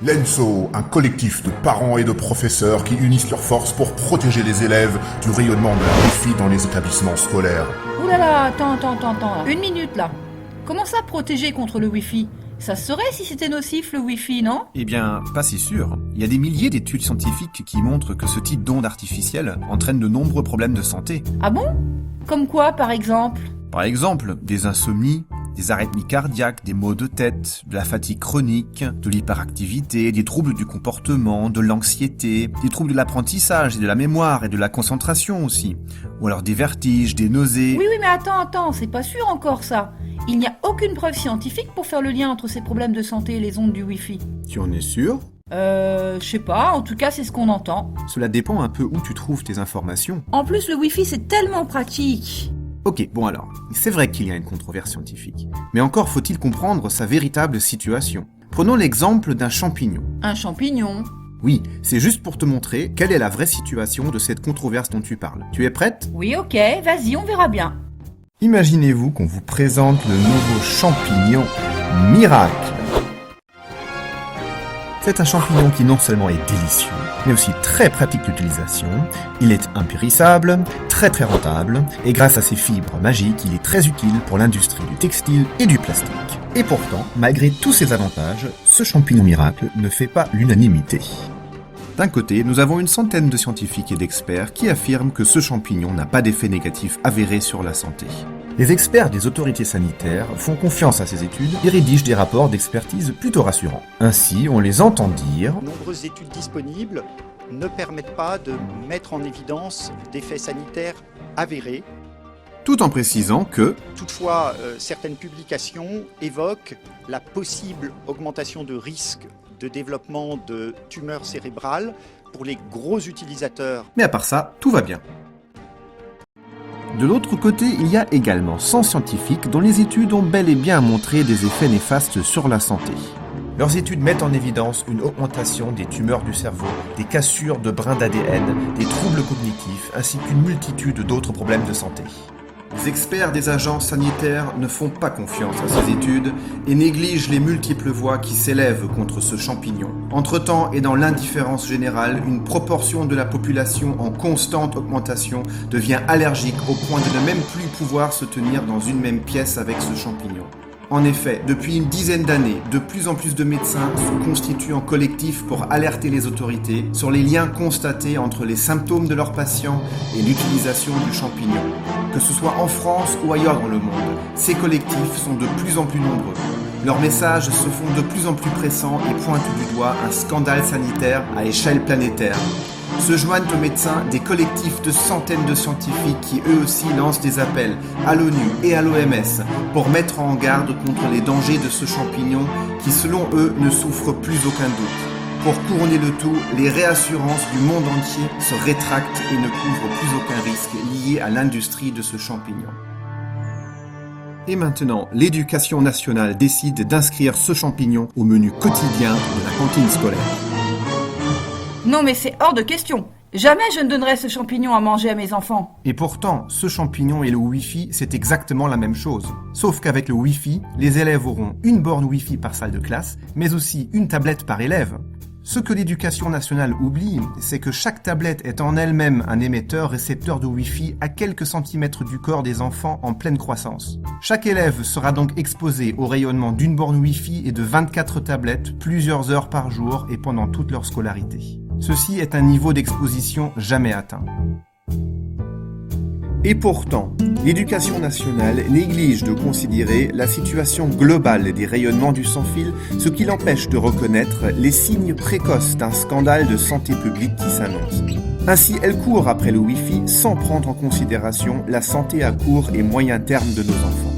Lenso, un collectif de parents et de professeurs qui unissent leurs forces pour protéger les élèves du rayonnement de la Wi-Fi dans les établissements scolaires. Ouh là là, attends. Une minute là. Comment ça protéger contre le Wi-Fi? Ça se saurait si c'était nocif le Wi-Fi, non? Eh bien, pas si sûr. Il y a des milliers d'études scientifiques qui montrent que ce type d'onde artificielle entraîne de nombreux problèmes de santé. Ah bon? Comme quoi, par exemple? Par exemple, des insomnies, des arythmies cardiaques, des maux de tête, de la fatigue chronique, de l'hyperactivité, des troubles du comportement, de l'anxiété, des troubles de l'apprentissage et de la mémoire et de la concentration aussi. Ou alors des vertiges, des nausées... Oui, mais attends, c'est pas sûr encore ça. Il n'y a aucune preuve scientifique pour faire le lien entre ces problèmes de santé et les ondes du Wi-Fi. Tu en es sûr? Je sais pas, en tout cas c'est ce qu'on entend. Cela dépend un peu où tu trouves tes informations. En plus le Wi-Fi c'est tellement pratique. Ok, bon alors, c'est vrai qu'il y a une controverse scientifique. Mais encore faut-il comprendre sa véritable situation. Prenons l'exemple d'un champignon. Un champignon? Oui, c'est juste pour te montrer quelle est la vraie situation de cette controverse dont tu parles. Tu es prête? Oui, ok, vas-y, on verra bien. Imaginez-vous qu'on vous présente le nouveau champignon miracle. C'est un champignon qui non seulement est délicieux, mais aussi très pratique d'utilisation. Il est impérissable, très rentable, et grâce à ses fibres magiques, il est très utile pour l'industrie du textile et du plastique. Et pourtant, malgré tous ces avantages, ce champignon miracle ne fait pas l'unanimité. D'un côté, nous avons une centaine de scientifiques et d'experts qui affirment que ce champignon n'a pas d'effet négatif avéré sur la santé. Les experts des autorités sanitaires font confiance à ces études et rédigent des rapports d'expertise plutôt rassurants. Ainsi, on les entend dire « Nombreuses études disponibles ne permettent pas de mettre en évidence d'effets sanitaires avérés. » tout en précisant que Toutefois, certaines publications évoquent la possible augmentation de risque de développement de tumeurs cérébrales pour les gros utilisateurs. mais à part ça, tout va bien. De l'autre côté, il y a également 100 scientifiques dont les études ont bel et bien montré des effets néfastes sur la santé. Leurs études mettent en évidence une augmentation des tumeurs du cerveau, des cassures de brins d'ADN, des troubles cognitifs, ainsi qu'une multitude d'autres problèmes de santé. Les experts des agences sanitaires ne font pas confiance à ces études et négligent les multiples voix qui s'élèvent contre ce champignon. Entre-temps et dans l'indifférence générale, une proportion de la population en constante augmentation devient allergique au point de ne même plus pouvoir se tenir dans une même pièce avec ce champignon. En effet, depuis une dizaine d'années, de plus en plus de médecins se constituent en collectif pour alerter les autorités sur les liens constatés entre les symptômes de leurs patients et l'utilisation du champignon. Que ce soit en France ou ailleurs dans le monde, ces collectifs sont de plus en plus nombreux. Leurs messages se font de plus en plus pressants et pointent du doigt un scandale sanitaire à échelle planétaire. Se joignent aux médecins des collectifs de centaines de scientifiques qui eux aussi lancent des appels à l'ONU et à l'OMS pour mettre en garde contre les dangers de ce champignon qui selon eux ne souffre plus aucun doute. Pour couronner le tout, les réassurances du monde entier se rétractent et ne couvrent plus aucun risque lié à l'industrie de ce champignon. Et maintenant, l'éducation nationale décide d'inscrire ce champignon au menu quotidien de la cantine scolaire. Non mais c'est hors de question. Jamais je ne donnerai ce champignon à manger à mes enfants. Et pourtant, ce champignon et le Wi-Fi, c'est exactement la même chose. Sauf qu'avec le Wi-Fi, les élèves auront une borne Wi-Fi par salle de classe, mais aussi une tablette par élève. Ce que l'éducation nationale oublie, c'est que chaque tablette est en elle-même un émetteur-récepteur de Wi-Fi à quelques centimètres du corps des enfants en pleine croissance. Chaque élève sera donc exposé au rayonnement d'une borne Wi-Fi et de 24 tablettes plusieurs heures par jour et pendant toute leur scolarité. Ceci est un niveau d'exposition jamais atteint. Et pourtant, l'éducation nationale néglige de considérer la situation globale des rayonnements du sans-fil, ce qui l'empêche de reconnaître les signes précoces d'un scandale de santé publique qui s'annonce. Ainsi, elle court après le Wi-Fi sans prendre en considération la santé à court et moyen terme de nos enfants.